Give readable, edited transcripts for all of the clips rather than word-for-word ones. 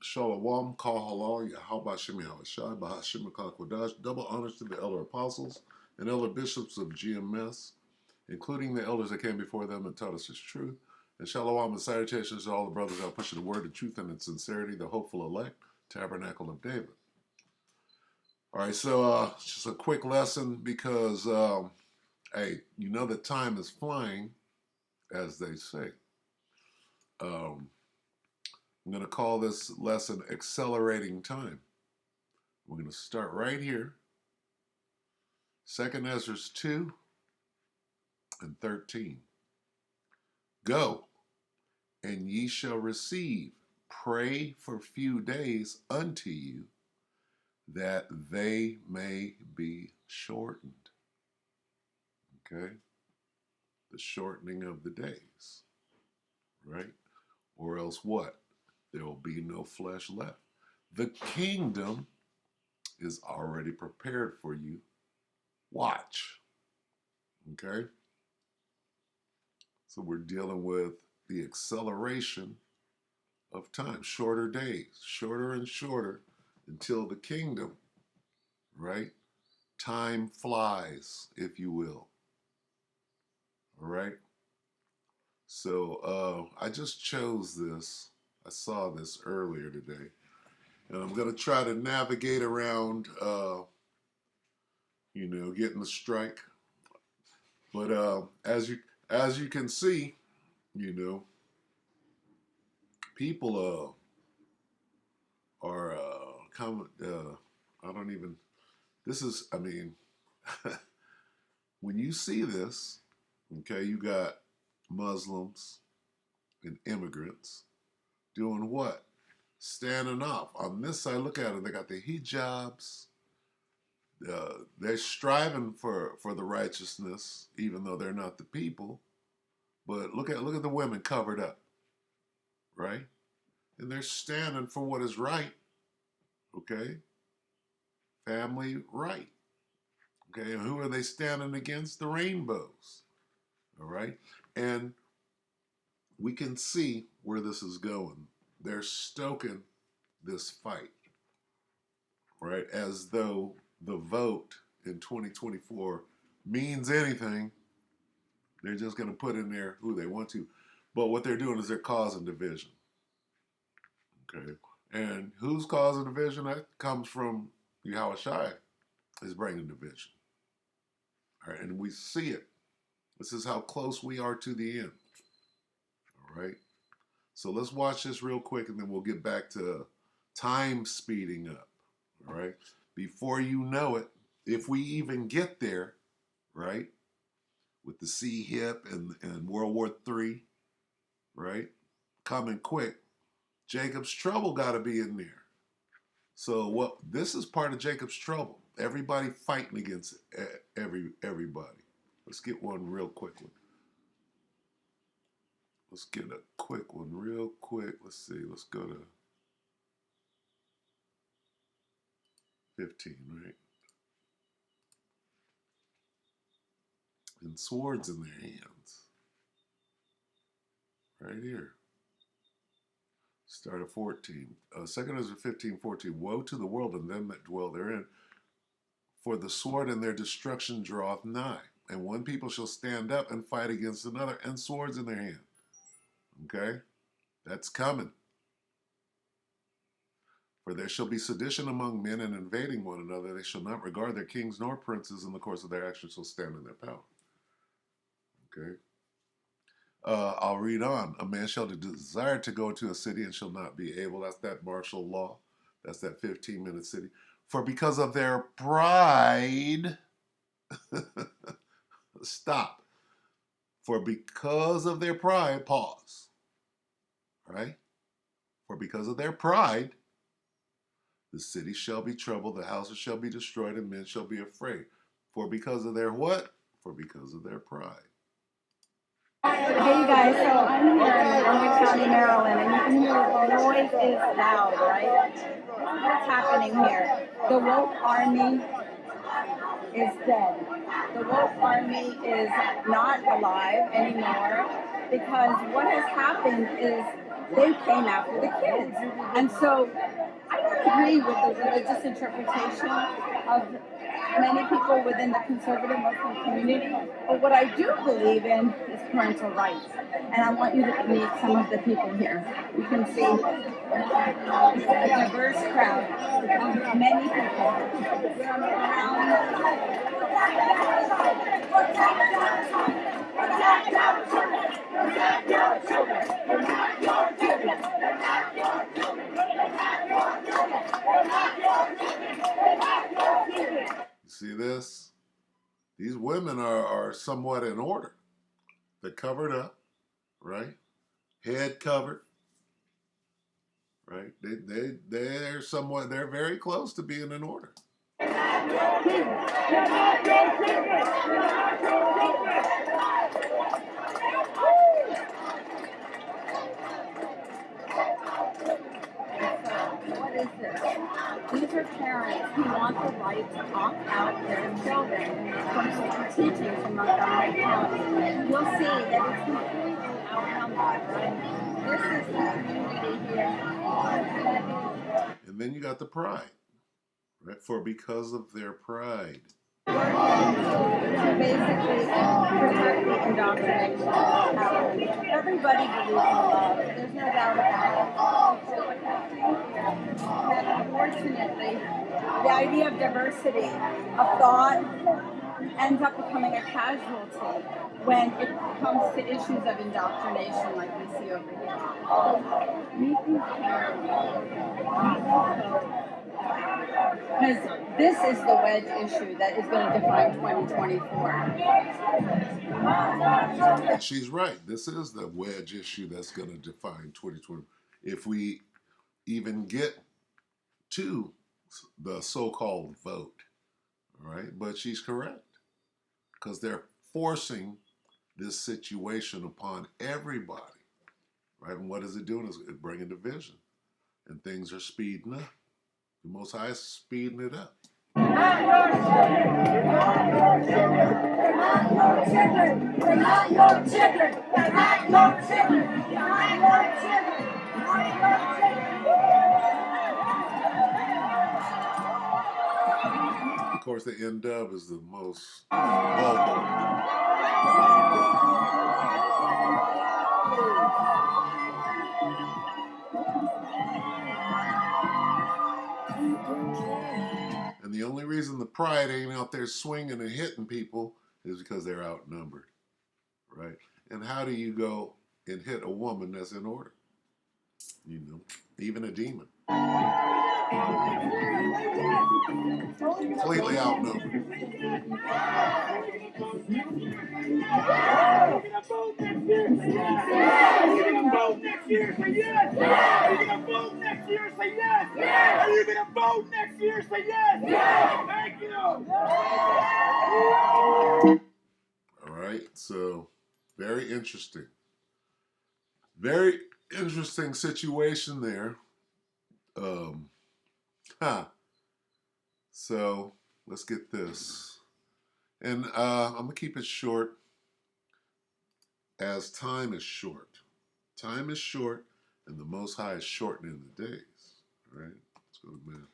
Shalom, Kal Halal, Yahweh Shem Yahushai, Bahashim Kodash. Double honors to the elder apostles and elder bishops of GMS, including the elders that came before them and taught us his truth. And shalom and salutations to all the brothers out pushing the word of truth and in sincerity, the hopeful elect, tabernacle of David. All right, so just a quick lesson because, hey, you know that time is flying, as they say. I'm going to call this lesson Accelerating Time. We're going to start right here. 2nd Ezra 2 and 13. Go, and ye shall receive. Pray for few days unto you, that they may be shortened. Okay? The shortening of the days. Right? Or else what? There will be no flesh left. The kingdom is already prepared for you. Watch. Okay? So we're dealing with the acceleration of time, shorter days, shorter and shorter until the kingdom, right? Time flies, if you will. All right? So I just chose this. I saw this earlier today. And I'm going to try to navigate around, getting the strike. But as you can see, people are coming. I don't even. This is. I mean, when you see this, okay, you got Muslims and immigrants doing what? Standing off. On this side, look at it. They got the hijabs. They're striving for the righteousness, even though they're not the people. But look at the women covered up, right? And they're standing for what is right. Okay, family right. Okay, and who are they standing against? The rainbows. All right, and we can see where this is going. They're stoking this fight, right? As though the vote in 2024 means anything. They're just going to put in there who they want to. But what they're doing is they're causing division. Okay. And who's causing division? That comes from Yahweh Shai is bringing division. All right. And we see it. This is how close we are to the end. All right. So let's watch this real quick and then we'll get back to time speeding up. All right. Before you know it, if we even get there, right, with the sea hip and World War III, right, coming quick, Jacob's trouble got to be in there. So what? This is part of Jacob's trouble. Everybody fighting against everybody. Let's get one real quick one. Let's get a quick one real quick. Let's see. Let's go to 15, right? And swords in their hands. Right here. Start at 14. 2nd Ezra 15:14. Woe to the world and them that dwell therein, for the sword and their destruction draweth nigh. And one people shall stand up and fight against another, and swords in their hand. Okay? That's coming. For there shall be sedition among men and invading one another. They shall not regard their kings nor princes, in the course of their actions shall stand in their power. Okay? I'll read on. A man shall desire to go to a city and shall not be able. That's that martial law. That's that 15-minute city. For because of their pride, stop. For because of their pride, pause. Right? For because of their pride, the city shall be troubled, the houses shall be destroyed, and men shall be afraid. For because of their what? For because of their pride. Hey you guys, so I'm here in Montgomery County, Maryland, and you can hear the noise is loud, right? What's happening here? The woke army is dead. The woke army is not alive anymore because what has happened is they came after the kids. And so I don't agree with the religious interpretation of many people within the conservative Muslim community, but what I do believe in is parental rights. And I want you to meet some of the people here. You can see a diverse crowd of many people from You see this? These women are somewhat in order. They're covered up, right? Head covered, right? They're very close to being in order. What is this? These are parents who want the right to opt out their children from certain teachings in Montgomery County. You'll see that it's completely outnumbered, right? This is the community here. And then you got the pride, right? For because of their pride. To basically protect the indoctrination of Calvin. Everybody believes in love. There's no doubt about it. And unfortunately, the idea of diversity of thought ends up becoming a casualty when it comes to issues of indoctrination like we see over here. Meet these because this is the wedge issue that is going to define 2024. And she's right. This is the wedge issue that's going to define 2020. If we even get to the so-called vote, all right? But she's correct because they're forcing this situation upon everybody, right? And what is it doing? It's bringing division, and things are speeding up. The Most High is speeding it up. Not your children. Not your children. Not your children. Not your children. Not your children. Not your children. Not your children. Of course, the N-Dub is the most vocal. And the only reason the pride ain't out there swinging and hitting people is because they're outnumbered, right? And how do you go and hit a woman that's in order? You know, even a demon. Completely outnumbered. Are you going to vote next year? Say yes. Yes. Thank you. All right. So, very interesting. Very interesting situation there. So, let's get this. And I'm going to keep it short as time is short. Time is short, and the Most High is shortening the days. All right? Let's go to Matthew.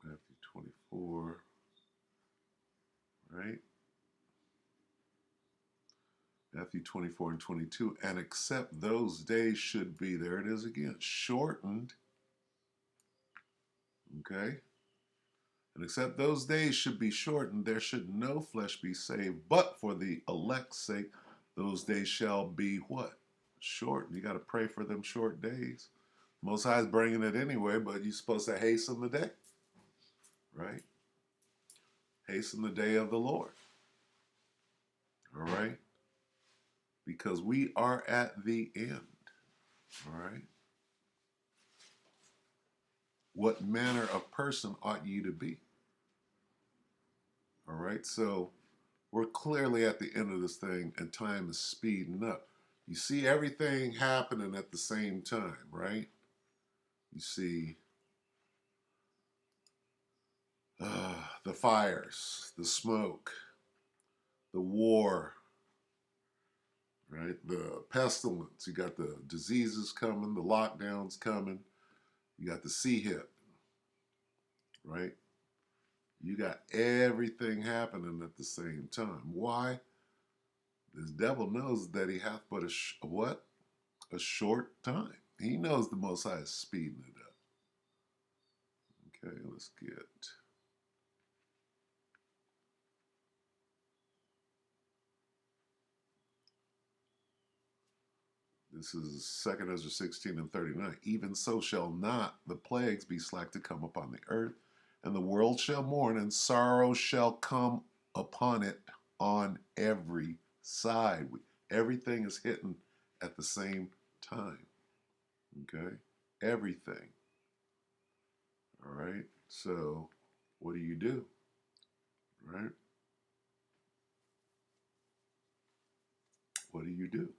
Matthew 24. Right? Matthew 24 and 22. And except those days should be, there it is again, shortened. Okay? And except those days should be shortened, there should no flesh be saved. But for the elect's sake, those days shall be what? Shortened. You got to pray for them short days. Most High is bringing it anyway, but you're supposed to hasten the day. Right? Hasten the day of the Lord. All right? Because we are at the end. All right? What manner of person ought you to be? All right? So we're clearly at the end of this thing, and time is speeding up. You see everything happening at the same time, right? You see the fires, the smoke, the war, right? The pestilence. You got the diseases coming, the lockdowns coming. You got the sea hit, right? You got everything happening at the same time. Why? This devil knows that he hath but what? A short time. He knows the Most High is speeding it up. Okay, let's get. This is 2 Ezra 16 and 39. Even so shall not the plagues be slack to come upon the earth, and the world shall mourn, and sorrow shall come upon it on every side. Everything is hitting at the same time. Okay? Everything. All right? So, what do? Right? What do?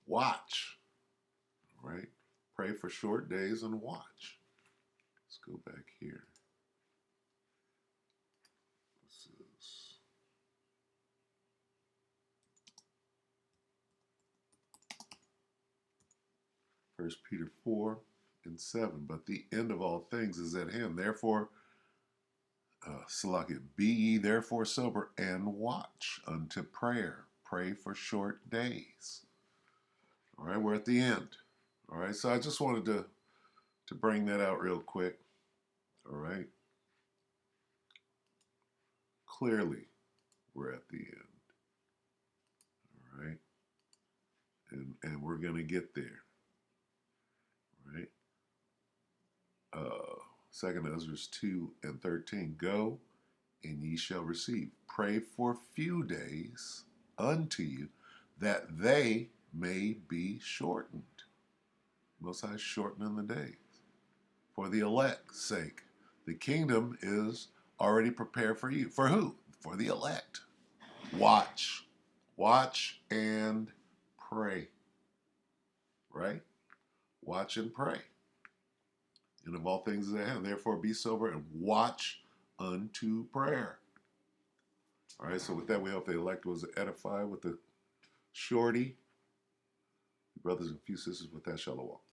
Watch. Right? Pray for short days and watch. Let's go back here. This is 1 Peter 4 and 7. But the end of all things is at hand. Therefore, Salakia, be ye therefore sober and watch unto prayer. Pray for short days. All right, we're at the end. All right, so I just wanted to bring that out real quick. All right. Clearly, we're at the end. All right. And we're going to get there. Right. 2 Ezra 2 and 13. Go, and ye shall receive. Pray for few days unto you, that they may be shortened. Most High shortening the days. For the elect's sake. The kingdom is already prepared for you. For who? For the elect. Watch. Watch and pray. Right? Watch and pray. And of all things at hand, therefore be sober and watch unto prayer. All right, so with that, we hope the elect was edified with the shorty. Brothers and few sisters, with that, shalom.